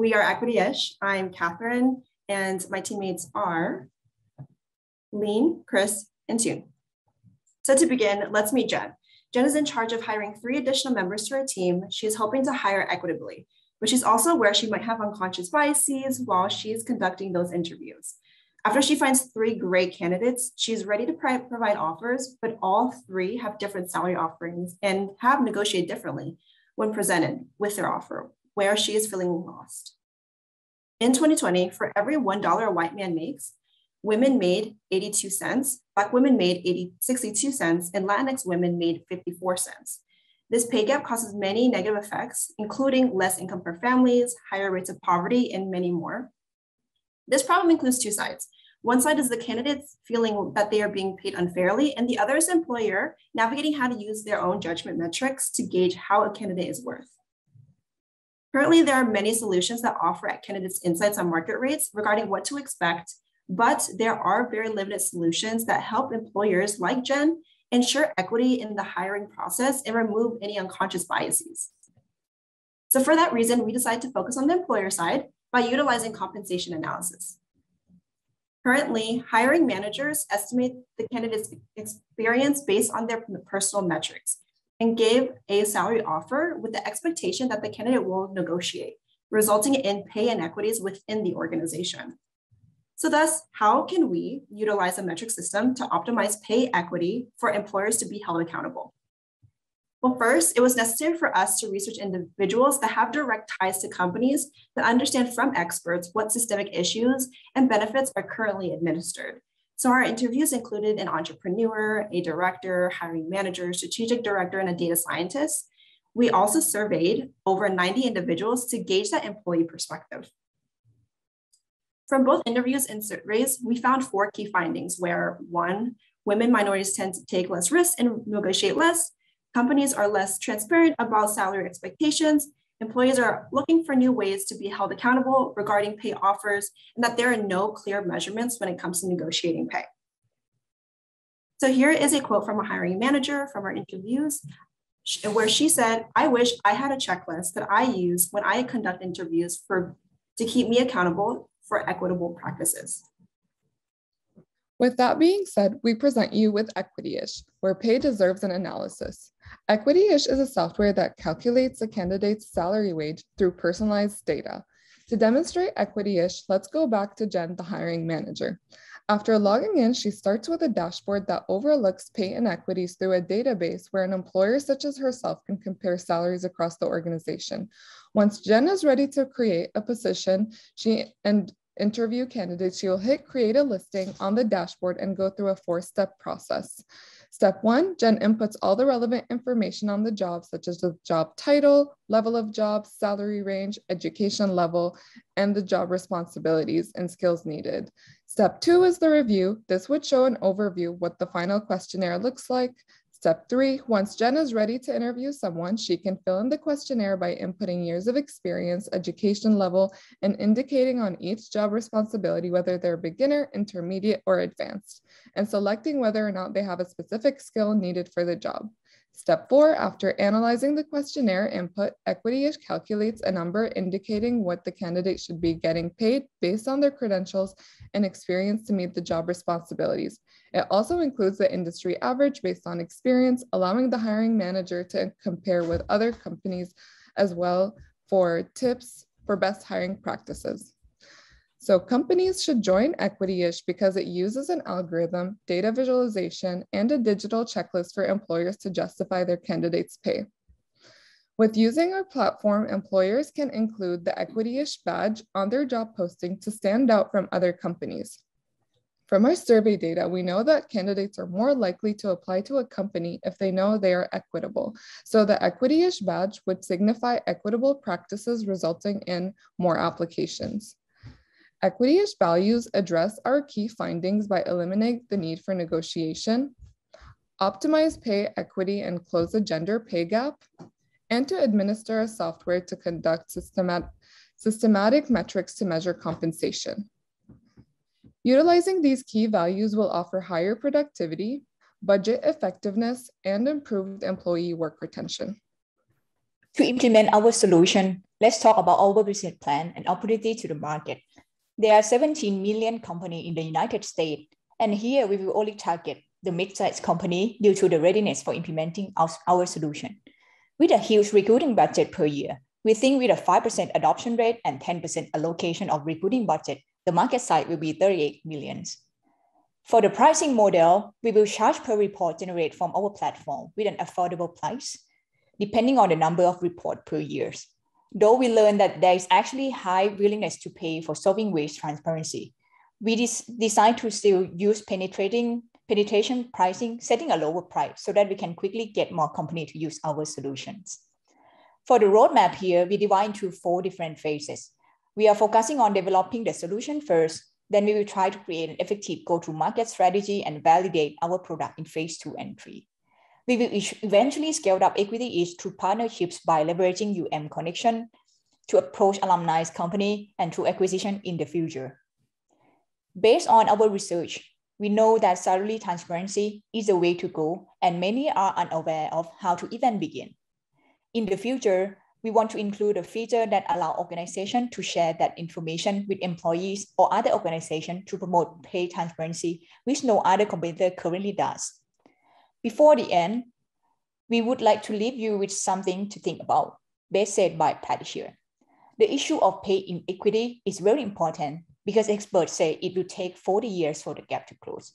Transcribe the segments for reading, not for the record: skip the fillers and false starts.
We are Equityish. I'm Catherine, and my teammates are Lean, Chris, and Toon. So to begin, let's meet Jen. Jen is in charge of hiring 3 additional members to her team. She is hoping to hire equitably, but she's also aware she might have unconscious biases while she's conducting those interviews. After she finds 3 great candidates, she's ready to provide offers, but all 3 have different salary offerings and have negotiated differently when presented with their offer, where she is feeling lost. In 2020, for every $1 a white man makes, women made 82 cents, Black women made 62 cents, and Latinx women made 54 cents. This pay gap causes many negative effects, including less income for families, higher rates of poverty, and many more. This problem includes 2 sides. One side is the candidates feeling that they are being paid unfairly, and the other is the employer navigating how to use their own judgment metrics to gauge how a candidate is worth. Currently, there are many solutions that offer candidates insights on market rates regarding what to expect, but there are very limited solutions that help employers like Jen ensure equity in the hiring process and remove any unconscious biases. So for that reason, we decided to focus on the employer side by utilizing compensation analysis. Currently, hiring managers estimate the candidate's experience based on their personal metrics and gave a salary offer with the expectation that the candidate will negotiate, resulting in pay inequities within the organization. So thus, how can we utilize a metric system to optimize pay equity for employers to be held accountable? Well, first, it was necessary for us to research individuals that have direct ties to companies that understand from experts what systemic issues and benefits are currently administered. So our interviews included an entrepreneur, a director, hiring manager, strategic director, and a data scientist. We also surveyed over 90 individuals to gauge that employee perspective. From both interviews and surveys, we found 4 key findings where 1, women minorities tend to take less risks and negotiate less. Companies are less transparent about salary expectations. Employees are looking for new ways to be held accountable regarding pay offers, and that there are no clear measurements when it comes to negotiating pay. So here is a quote from a hiring manager from our interviews, where she said, "I wish I had a checklist that I use when I conduct interviews to keep me accountable for equitable practices." With that being said, we present you with Equityish, where pay deserves an analysis. Equityish is a software that calculates a candidate's salary wage through personalized data. To demonstrate Equityish, let's go back to Jen, the hiring manager. After logging in, she starts with a dashboard that overlooks pay inequities through a database where an employer such as herself can compare salaries across the organization. Once Jen is ready to create a position and interview candidates, she will hit create a listing on the dashboard and go through a 4-step process. Step 1, Jen inputs all the relevant information on the job, such as the job title, level of job, salary range, education level, and the job responsibilities and skills needed. Step 2 is the review. This would show an overview what the final questionnaire looks like. Step 3, once Jen is ready to interview someone, she can fill in the questionnaire by inputting years of experience, education level, and indicating on each job responsibility whether they're beginner, intermediate, or advanced, and selecting whether or not they have a specific skill needed for the job. Step 4, after analyzing the questionnaire input, Equityish calculates a number indicating what the candidate should be getting paid based on their credentials and experience to meet the job responsibilities. It also includes the industry average based on experience, allowing the hiring manager to compare with other companies as well for tips for best hiring practices. So companies should join Equityish because it uses an algorithm, data visualization, and a digital checklist for employers to justify their candidates' pay. With using our platform, employers can include the Equityish badge on their job posting to stand out from other companies. From our survey data, we know that candidates are more likely to apply to a company if they know they are equitable. So the Equityish badge would signify equitable practices resulting in more applications. Equityish values address our key findings by eliminating the need for negotiation, optimize pay equity and close the gender pay gap, and to administer a software to conduct systematic metrics to measure compensation. Utilizing these key values will offer higher productivity, budget effectiveness, and improved employee work retention. To implement our solution, let's talk about our business plan and opportunity to the market. There are 17 million companies in the United States, and here we will only target the mid-sized company due to the readiness for implementing our solution. With a huge recruiting budget per year, we think with a 5% adoption rate and 10% allocation of recruiting budget, the market size will be 38 million. For the pricing model, we will charge per report generated from our platform with an affordable price, depending on the number of reports per year. Though we learned that there is actually high willingness to pay for solving wage transparency, we decide to still use penetration pricing, setting a lower price so that we can quickly get more companies to use our solutions. For the roadmap here, we divide into 4 different phases. We are focusing on developing the solution first, then we will try to create an effective go-to-market strategy and validate our product in phase 2 and 3. We will eventually scale up Equityish through partnerships by leveraging connection to approach alumni company and through acquisition in the future. Based on our research, we know that salary transparency is the way to go, and many are unaware of how to even begin. In the future, we want to include a feature that allows organizations to share that information with employees or other organizations to promote pay transparency, which no other competitor currently does. Before the end, we would like to leave you with something to think about, best said by Patricia. The issue of pay inequity is very important because experts say it will take 40 years for the gap to close,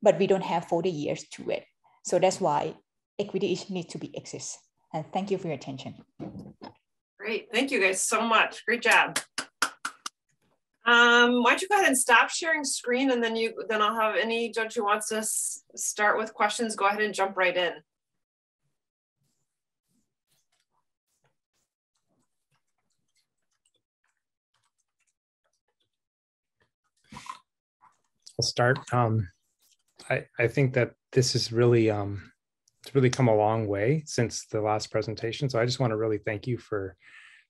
but we don't have 40 years to wait. So that's why Equityish needs to exist. And thank you for your attention. Great, thank you guys so much. Great job. Why don't you go ahead and stop sharing screen, and then I'll have any judge who wants to start with questions, go ahead and jump right in. I'll start. I think that this is really it's really come a long way since the last presentation. So I just want to really thank you for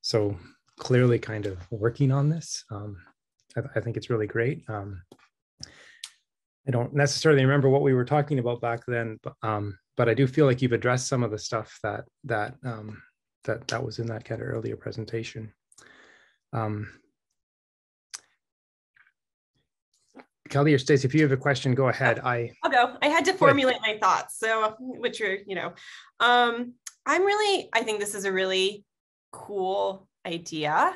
so clearly kind of working on this. I think it's really great. I don't necessarily remember what we were talking about back then, but I do feel like you've addressed some of the stuff that was in that kind of earlier presentation. Kelly or Stacey, if you have a question, go ahead. I'll go. I had to formulate my thoughts. So, which are, I think this is a really cool idea.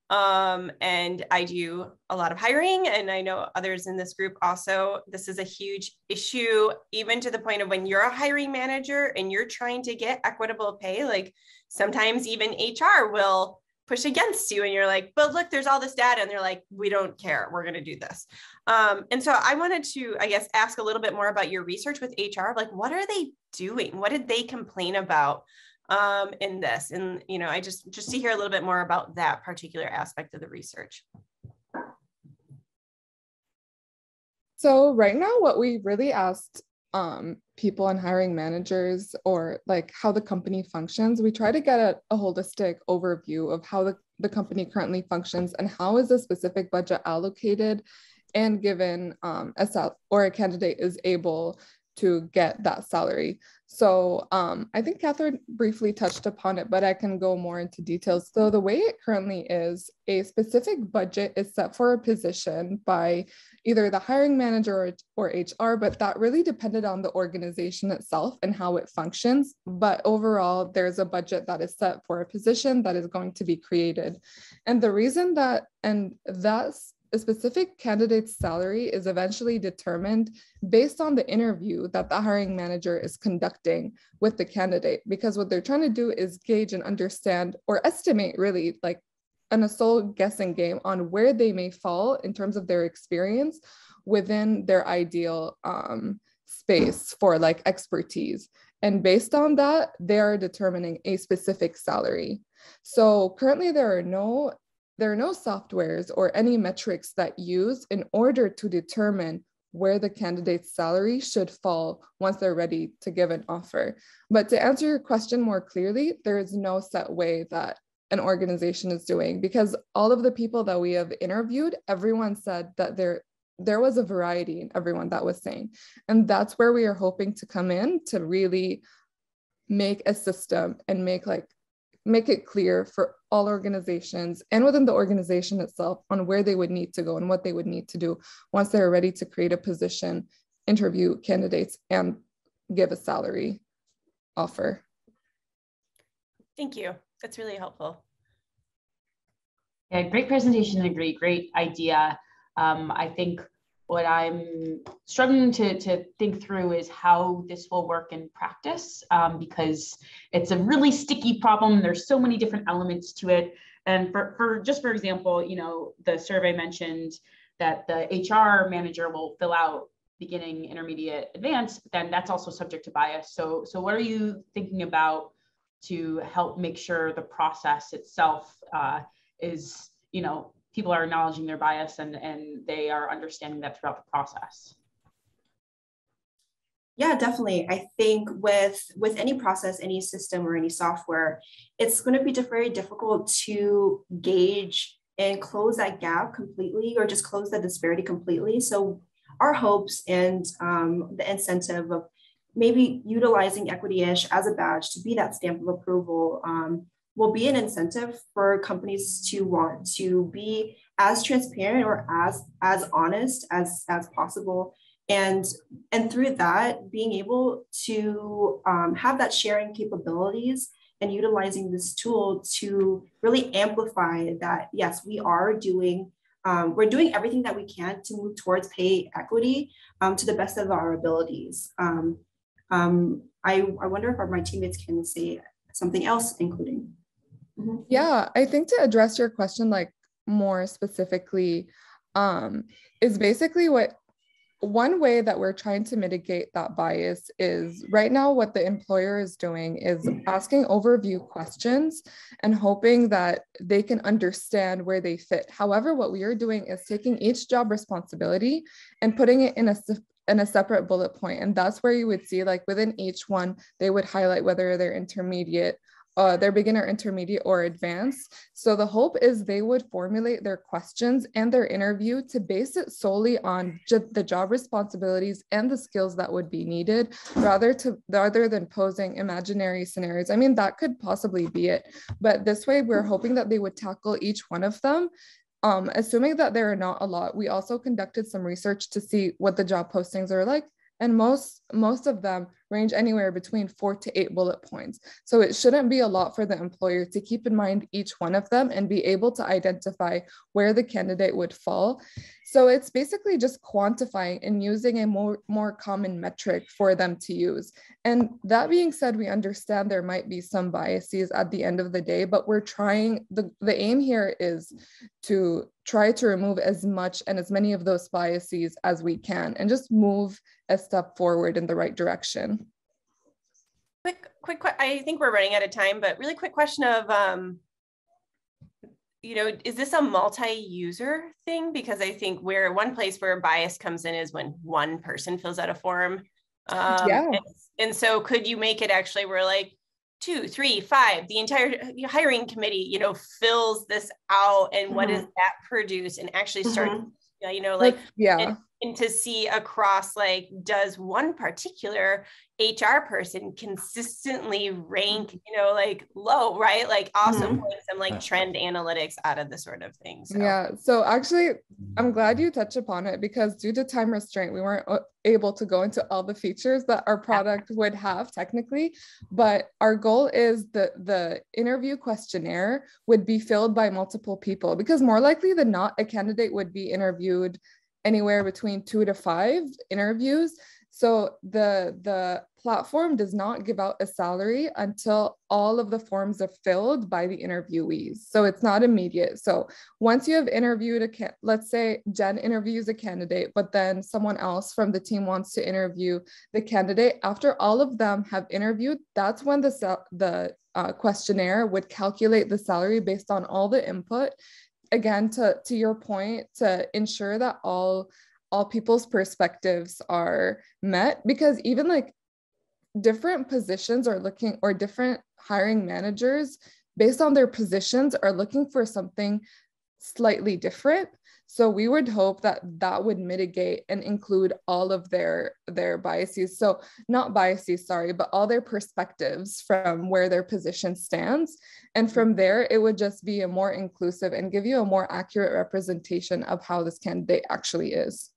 And I do a lot of hiring, and I know others in this group also. This is a huge issue, even to the point of when you're a hiring manager and you're trying to get equitable pay, like sometimes even HR will push against you and you're like, but look, there's all this data, and they're like, we don't care, we're going to do this. And so I wanted to, I guess, ask a little bit more about your research with HR. Like, what are they doing? What did they complain about in this? And, I just to hear a little bit more about that particular aspect of the research. So right now, what we really asked people and hiring managers, or like how the company functions, we try to get a holistic overview of how the company currently functions and how is a specific budget allocated and given a candidate is able to get that salary. So I think Catherine briefly touched upon it, but I can go more into details. So the way it currently is, a specific budget is set for a position by either the hiring manager or HR, but that really depended on the organization itself and how it functions. But overall, there's a budget that is set for a position that is going to be created. And the reason that, and that's a specific candidate's salary is eventually determined based on the interview that the hiring manager is conducting with the candidate, because what they're trying to do is gauge and understand or estimate, really, like in a sole guessing game on where they may fall in terms of their experience within their ideal space for like expertise. And based on that, they are determining a specific salary. So currently there are no softwares or any metrics that use in order to determine where the candidate's salary should fall once they're ready to give an offer. But to answer your question more clearly, there is no set way that an organization is doing, because all of the people that we have interviewed, everyone said that there was a variety in everyone that was saying. And that's where we are hoping to come in to really make a system and make like make it clear for all organizations and within the organization itself on where they would need to go and what they would need to do once they're ready to create a position, interview candidates, and give a salary offer. Thank you. That's really helpful. Yeah, great presentation and great idea. I think what I'm struggling to think through is how this will work in practice, because it's a really sticky problem. There's so many different elements to it. And for example, you know, the survey mentioned that the HR manager will fill out beginning, intermediate, advanced, then that's also subject to bias. So what are you thinking about to help make sure the process itself is, you know, people are acknowledging their bias and they are understanding that throughout the process? Yeah, definitely. I think with any process, any system, or any software, it's going to be very difficult to gauge and close that gap completely, or just close the disparity completely. So our hopes and the incentive of maybe utilizing Equityish as a badge to be that stamp of approval will be an incentive for companies to want to be as transparent or as honest as possible. And through that, being able to have that sharing capabilities and utilizing this tool to really amplify that, yes, we are doing, we're doing everything that we can to move towards pay equity to the best of our abilities. I wonder if my teammates can say something else, including. Mm-hmm. Yeah, I think to address your question, like more specifically, is basically one way that we're trying to mitigate that bias is right now what the employer is doing is asking overview questions and hoping that they can understand where they fit. However, what we are doing is taking each job responsibility and putting it in a separate bullet point. And that's where you would see, like, within each one, they would highlight whether they're intermediate, they're beginner, intermediate, or advanced. So the hope is they would formulate their questions and their interview to base it solely on the job responsibilities and the skills that would be needed, rather than posing imaginary scenarios. I mean, that could possibly be it, but this way we're hoping that they would tackle each one of them. Assuming that there are not a lot, we also conducted some research to see what the job postings are like, and most of them range anywhere between 4 to 8 bullet points. So it shouldn't be a lot for the employer to keep in mind each one of them and be able to identify where the candidate would fall. So it's basically just quantifying and using a more common metric for them to use. And that being said, we understand there might be some biases at the end of the day, but we're trying, the aim here is to try to remove as much and as many of those biases as we can and just move a step forward in the right direction. Quick, I think we're running out of time, but really quick question of, you know, is this a multi-user thing? Because I think one place where bias comes in is when one person fills out a form. Yeah. And so could you make it actually where like 2, 3, 5, the entire hiring committee, you know, fills this out, and what does that produce, and actually start, you know, like, yeah. And to see across, like, does one particular HR person consistently rank, you know, like low, right? Like also pulling some like trend analytics out of the sort of thing. So. Yeah. So actually, I'm glad you touched upon it, because due to time restraint, we weren't able to go into all the features that our product would have technically, but our goal is that the interview questionnaire would be filled by multiple people, because more likely than not, a candidate would be interviewed anywhere between 2 to 5 interviews. So the platform does not give out a salary until all of the forms are filled by the interviewees. So it's not immediate. So once you have interviewed let's say Jen interviews a candidate, but then someone else from the team wants to interview the candidate. After all of them have interviewed, that's when the questionnaire would calculate the salary based on all the input. Again, to your point, to ensure that all people's perspectives are met, because even like different positions are looking, or different hiring managers based on their positions are looking for something slightly different. So we would hope that that would mitigate and include all of their biases. So not biases, sorry, but all their perspectives from where their position stands. And from there, it would just be a more inclusive and give you a more accurate representation of how this candidate actually is.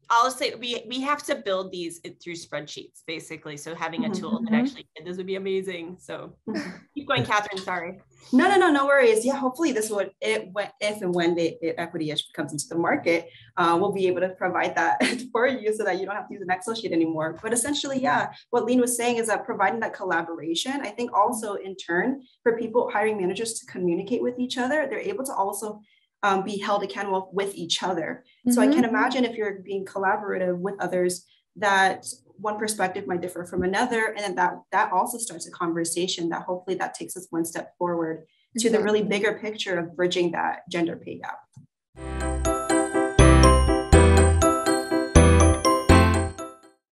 I'll say we have to build these through spreadsheets, basically. So having a tool that actually did this would be amazing. So keep going, Catherine, sorry. No worries. Yeah, hopefully this would, if and when Equityish comes into the market, we'll be able to provide that for you so that you don't have to use an Excel sheet anymore. But essentially, yeah, what Lean was saying is that providing that collaboration, I think also in turn for people, hiring managers to communicate with each other, they're able to also be held accountable with each other. So I can imagine if you're being collaborative with others, that one perspective might differ from another, and then that also starts a conversation that hopefully that takes us one step forward to the really bigger picture of bridging that gender pay gap.